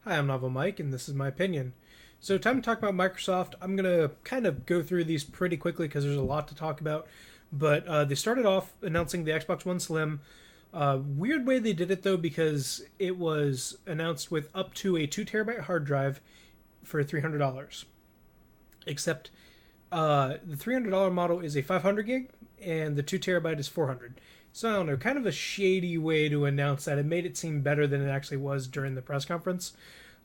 Hi, I'm Novel Mike, and this is my opinion. So, time to talk about Microsoft. I'm going to kind of go through these pretty quickly because there's a lot to talk about. But they started off announcing the Xbox One Slim. Weird way they did it, though, because it was announced with up to a 2 terabyte hard drive for $300. Except the $300 model is a 500 gig, and the 2 terabyte is 400. So, I don't know, kind of a shady way to announce that. It made it seem better than it actually was during the press conference.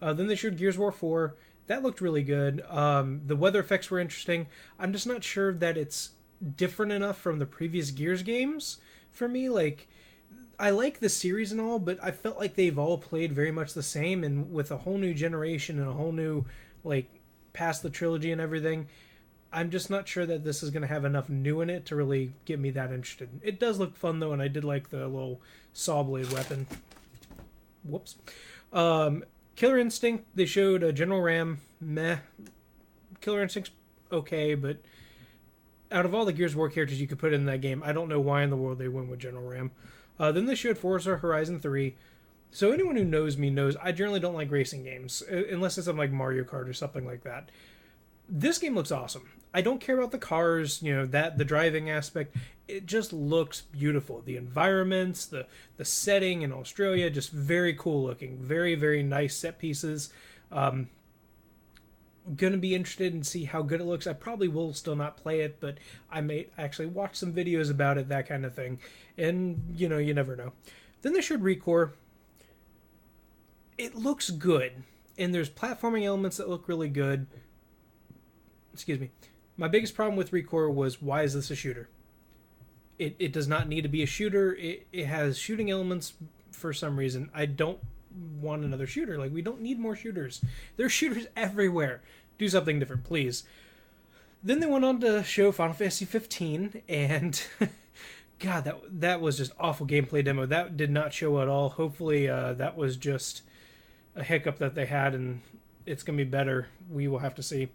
Then they showed Gears of War 4. That looked really good. The weather effects were interesting. I'm just not sure that it's different enough from the previous Gears games for me. Like, I like the series and all, but I felt like they've all played very much the same. And with a whole new generation and a whole new, like, past the trilogy and everything, I'm just not sure that this is going to have enough new in it to really get me that interested. It does look fun, though, and I did like the little saw blade weapon. Whoops. Killer Instinct, they showed a General Ram, meh. Killer Instinct's okay, but out of all the Gears of War characters you could put in that game, I don't know why in the world they went with General Ram. Then they showed Forza Horizon 3. So anyone who knows me knows I generally don't like racing games, unless it's something like Mario Kart or something like that. This game looks awesome. I don't care about the cars, that the driving aspect. It just looks beautiful. The environments, the setting in Australia, just very cool looking. Very, very nice set pieces. Gonna be interested and see how good it looks. I probably will still not play it, but I may actually watch some videos about it, that kind of thing. And, you never know. Then they showed Recore. It looks good. And there's platforming elements that look really good. Excuse me. My biggest problem with Recore was, why is this a shooter? It does not need to be a shooter. It has shooting elements for some reason. I don't want another shooter. Like, we don't need more shooters. There's shooters everywhere. Do something different, please. Then they went on to show Final Fantasy 15, and God, that was just awful gameplay demo. That did not show at all. Hopefully, that was just a hiccup that they had, and it's going to be better. We will have to see.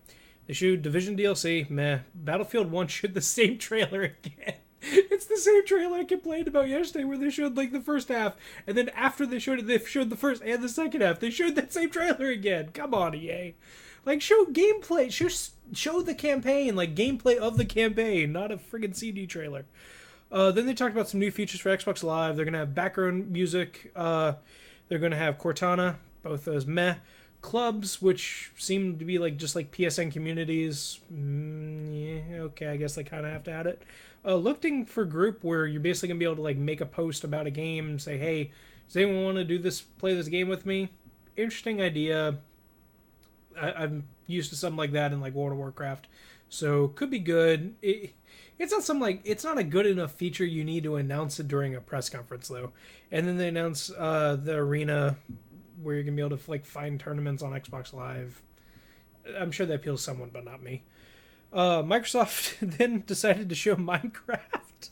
They showed Division DLC, meh. Battlefield 1 showed the same trailer again. It's the same trailer I complained about yesterday where they showed, like, the first half, and then after they showed it, they showed the first and the second half. They showed that same trailer again. Come on, EA. Like, show gameplay. Show the campaign, like, gameplay of the campaign, not a friggin' CD trailer. Then they talked about some new features for Xbox Live. They're going to have background music. They're going to have Cortana, both those meh. Clubs, which seem to be like just like PSN communities. Yeah, okay, I guess they kind of have to add it. Looking for group where you're basically gonna be able to like make a post about a game, say, hey, does anyone want to play this game with me? Interesting idea. I'm used to something like that in like World of Warcraft, so could be good. It's not a good enough feature you need to announce it during a press conference though. And then they announce the arena where you're gonna be able to like find tournaments on Xbox Live. I'm sure that appeals to someone, but not me. Microsoft then decided to show Minecraft.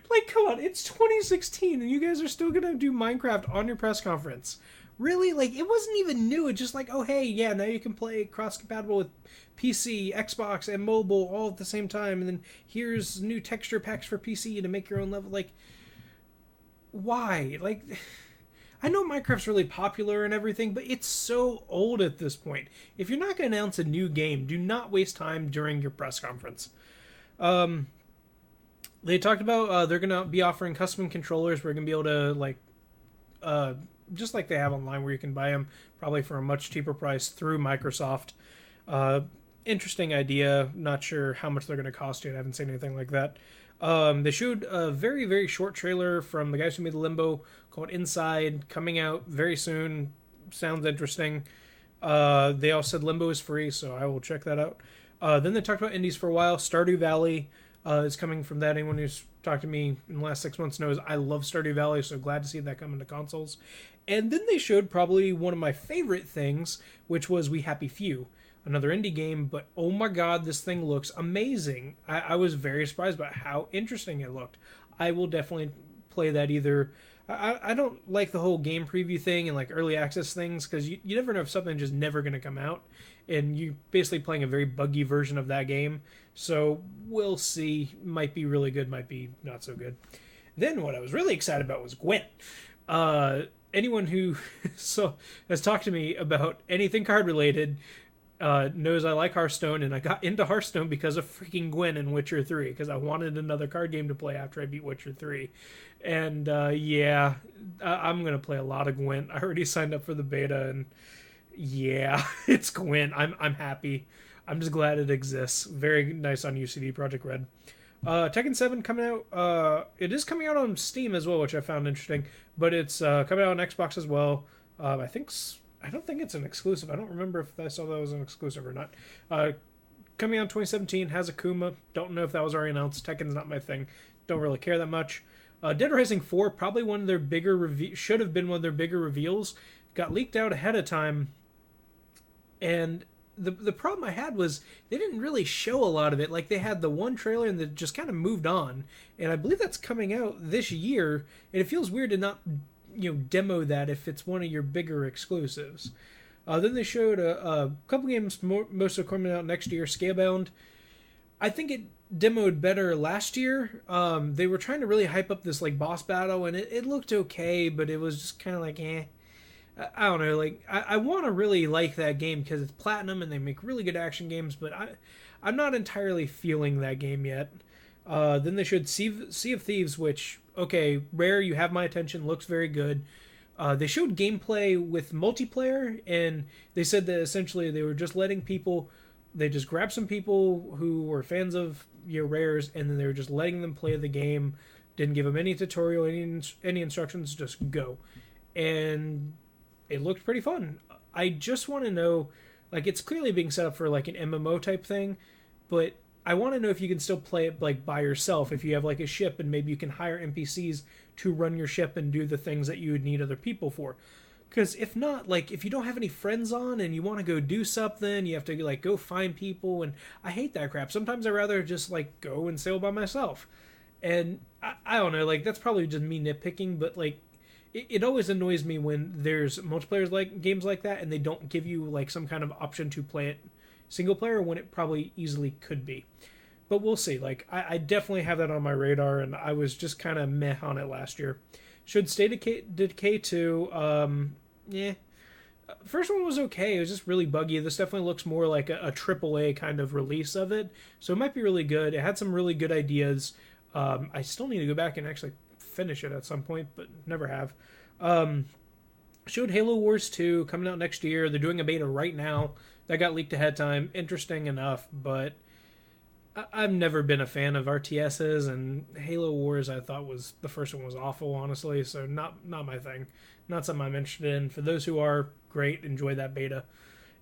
Like, come on, it's 2016 and you guys are still gonna do Minecraft on your press conference. Really? Like, it wasn't even new. It's just like, oh hey, yeah, now you can play cross-compatible with PC, Xbox, and mobile all at the same time. And then here's new texture packs for PC to make your own level. Like, why? Like, I know Minecraft's really popular and everything, but it's so old at this point. If you're not going to announce a new game, do not waste time during your press conference. They talked about they're going to be offering custom controllers. We're going to be able to, like, just like they have online where you can buy them probably for a much cheaper price through Microsoft. Interesting idea. Not sure how much they're going to cost you. I haven't seen anything like that. They showed a very, very short trailer from the guys who made the Limbo called Inside, coming out very soon. Sounds interesting. They all said Limbo is free, so I will check that out. Then they talked about indies for a while. Stardew Valley is coming from that. Anyone who's talked to me in the last 6 months knows I love Stardew Valley, so glad to see that come into consoles. And then they showed probably one of my favorite things, which was We Happy Few. Another indie game, but oh my god, this thing looks amazing. I was very surprised about how interesting it looked. I will definitely play that either. I don't like the whole game preview thing and like early access things because you never know if something's just never going to come out. And you're basically playing a very buggy version of that game. So we'll see. Might be really good, might be not so good. Then what I was really excited about was Gwent. anyone who has talked to me about anything card related knows I like Hearthstone, and I got into Hearthstone because of freaking Gwyn in Witcher 3, because I wanted another card game to play after I beat Witcher 3. And yeah, I'm going to play a lot of Gwyn. I already signed up for the beta, and yeah, it's Gwyn. I'm happy. I'm just glad it exists. Very nice on UCD Project Red. Tekken 7 coming out. It is coming out on Steam as well, which I found interesting. But it's coming out on Xbox as well. I don't think it's an exclusive. I don't remember if I saw that was an exclusive or not. Coming out in 2017, has Akuma. Don't know if that was already announced. Tekken's not my thing. Don't really care that much. Dead Rising 4, probably one of their bigger should have been one of their bigger reveals. Got leaked out ahead of time. And the problem I had was they didn't really show a lot of it. Like, they had the one trailer and they just kind of moved on. And I believe that's coming out this year. And it feels weird to not, demo that if it's one of your bigger exclusives. Then they showed a couple games, most of them coming out next year. Scalebound, I think it demoed better last year. They were trying to really hype up this like boss battle, and it looked okay, but it was just kind of like, eh. I don't know. Like, I want to really like that game because it's platinum and they make really good action games, but I'm not entirely feeling that game yet. Then they showed Sea of Thieves, which, okay, Rare, you have my attention, looks very good. They showed gameplay with multiplayer, and they said that essentially they were just letting people, they just grabbed some people who were fans of Rares, and then they were just letting them play the game. Didn't give them any tutorial, any instructions, just go. And it looked pretty fun. I just want to know, like, it's clearly being set up for like an MMO type thing, but I want to know if you can still play it like by yourself, if you have like a ship and maybe you can hire NPCs to run your ship and do the things that you would need other people for. Because if not, like, if you don't have any friends on and you want to go do something, you have to like go find people, and I hate that crap. Sometimes I'd rather just like go and sail by myself. And I don't know, like, that's probably just me nitpicking, but like, it always annoys me when there's multiplayer like games like that and they don't give you like some kind of option to play it single player when it probably easily could be. But we'll see. Like, I definitely have that on my radar, and I was just kind of meh on it last year. Should State of Decay 2, yeah. First one was okay. It was just really buggy. This definitely looks more like a AAA kind of release of it, so it might be really good. It had some really good ideas. I still need to go back and actually finish it at some point, but never have. Showed Halo Wars 2 coming out next year. They're doing a beta right now. That got leaked ahead of time. Interesting enough, but I've never been a fan of RTSs, and Halo Wars I thought the first one was awful, honestly, so not my thing. Not something I'm interested in. For those who are, great, enjoy that beta.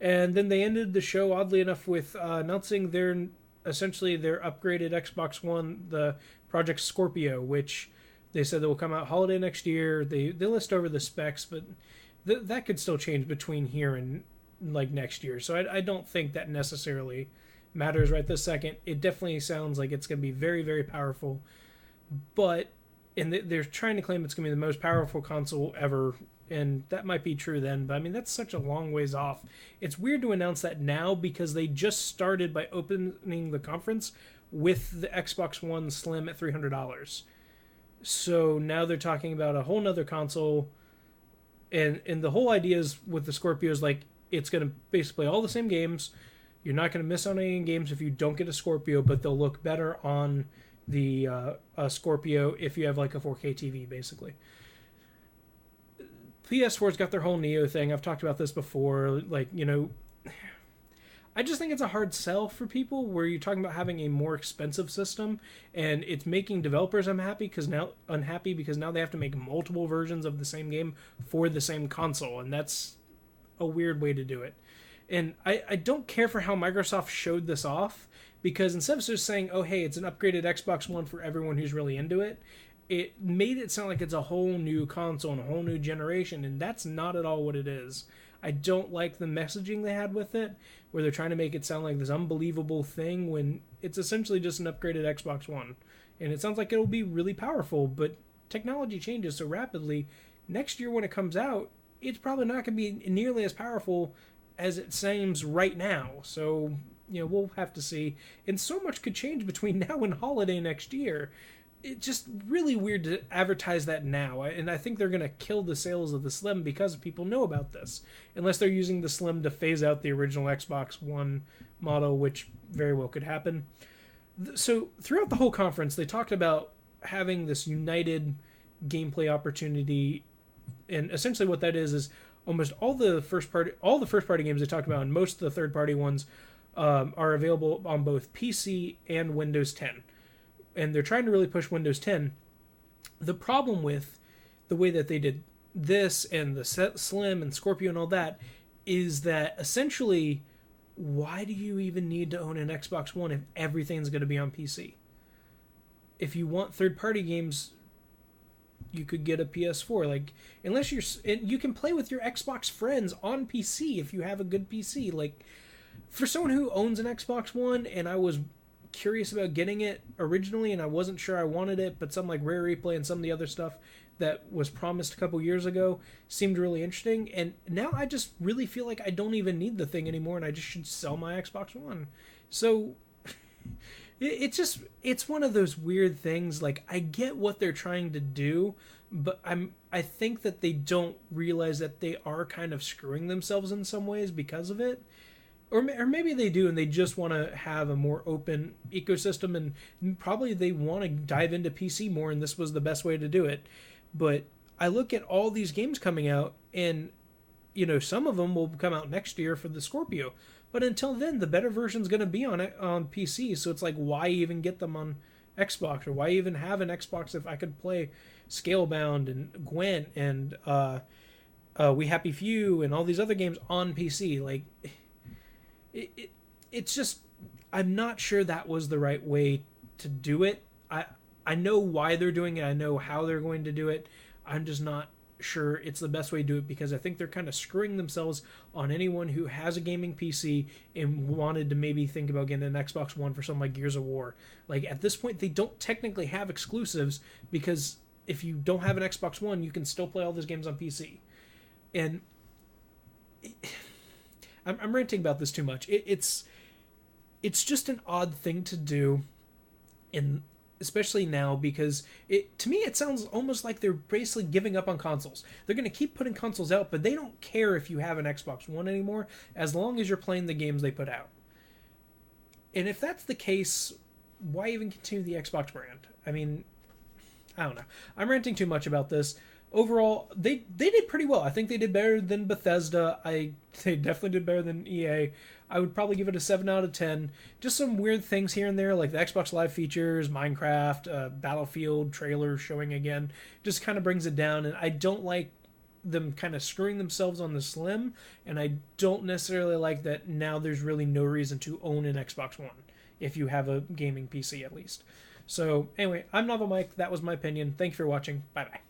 And then they ended the show, oddly enough, with announcing their upgraded Xbox One, the Project Scorpio, which they said that will come out holiday next year. They list over the specs, but that could still change between here and like next year. So I don't think that necessarily matters right this second. It definitely sounds like it's going to be very, very powerful. But they're trying to claim it's going to be the most powerful console ever, and that might be true then. But I mean, that's such a long ways off. It's weird to announce that now because they just started by opening the conference with the Xbox One Slim at $300. So now they're talking about a whole nother console, and the whole idea is with the Scorpio is like it's going to basically all the same games. You're not going to miss on any games if you don't get a Scorpio, but they'll look better on the Scorpio if you have like a 4K TV, basically. PS4's got their whole Neo thing. I've talked about this before. Like, I just think it's a hard sell for people where you're talking about having a more expensive system, and it's making developers unhappy because now they have to make multiple versions of the same game for the same console, and that's a weird way to do it. And I don't care for how Microsoft showed this off, because instead of just saying, oh, hey, it's an upgraded Xbox One for everyone who's really into it, it made it sound like it's a whole new console and a whole new generation, and that's not at all what it is. I don't like the messaging they had with it, where they're trying to make it sound like this unbelievable thing when it's essentially just an upgraded Xbox One. And it sounds like it'll be really powerful, but technology changes so rapidly. Next year when it comes out, it's probably not going to be nearly as powerful as it seems right now. So, we'll have to see. And so much could change between now and holiday next year. it's just really weird to advertise that now. And I think they're going to kill the sales of the Slim because people know about this. Unless they're using the Slim to phase out the original Xbox One model, which very well could happen. So throughout the whole conference, they talked about having this united gameplay opportunity. And essentially what that is almost all the first party games they talked about, and most of the third party ones are available on both PC and Windows 10. And they're trying to really push Windows 10. The problem with the way that they did this and the Slim and Scorpio and all that is that essentially, why do you even need to own an Xbox One if everything's going to be on PC? If you want third-party games, you could get a PS4. Like, unless you can play with your Xbox friends on PC if you have a good PC. Like, for someone who owns an Xbox One, and I was curious about getting it originally, and I wasn't sure I wanted it, but some like Rare Replay and some of the other stuff that was promised a couple years ago seemed really interesting, and now I just really feel like I don't even need the thing anymore, and I just should sell my Xbox One. So it's one of those weird things. Like, I get what they're trying to do, but I think that they don't realize that they are kind of screwing themselves in some ways because of it. Or maybe they do, and they just want to have a more open ecosystem, and probably they want to dive into PC more, and this was the best way to do it. But I look at all these games coming out, and some of them will come out next year for the Scorpio. But until then, the better version's going to be on PC. So it's like, why even get them on Xbox, or why even have an Xbox if I could play Scalebound and Gwent and We Happy Few and all these other games on PC? Like, it's just, I'm not sure that was the right way to do it. I know why they're doing it. I know how they're going to do it. I'm just not sure it's the best way to do it, because I think they're kind of screwing themselves on anyone who has a gaming PC and wanted to maybe think about getting an Xbox One for something like Gears of War. Like, at this point, they don't technically have exclusives, because if you don't have an Xbox One, you can still play all those games on PC. And I'm ranting about this too much. It's just an odd thing to do, and especially now, because to me it sounds almost like they're basically giving up on consoles. They're going to keep putting consoles out, but they don't care if you have an Xbox One anymore, as long as you're playing the games they put out. And if that's the case, why even continue the Xbox brand? I mean, I don't know. I'm ranting too much about this. Overall, they did pretty well. I think they did better than Bethesda. They definitely did better than EA. I would probably give it a 7 out of 10. Just some weird things here and there, like the Xbox Live features, Minecraft, Battlefield trailer showing again. Just kind of brings it down, and I don't like them kind of screwing themselves on the Slim, and I don't necessarily like that now there's really no reason to own an Xbox One, if you have a gaming PC at least. So, anyway, I'm Novel Mike. That was my opinion. Thank you for watching. Bye-bye.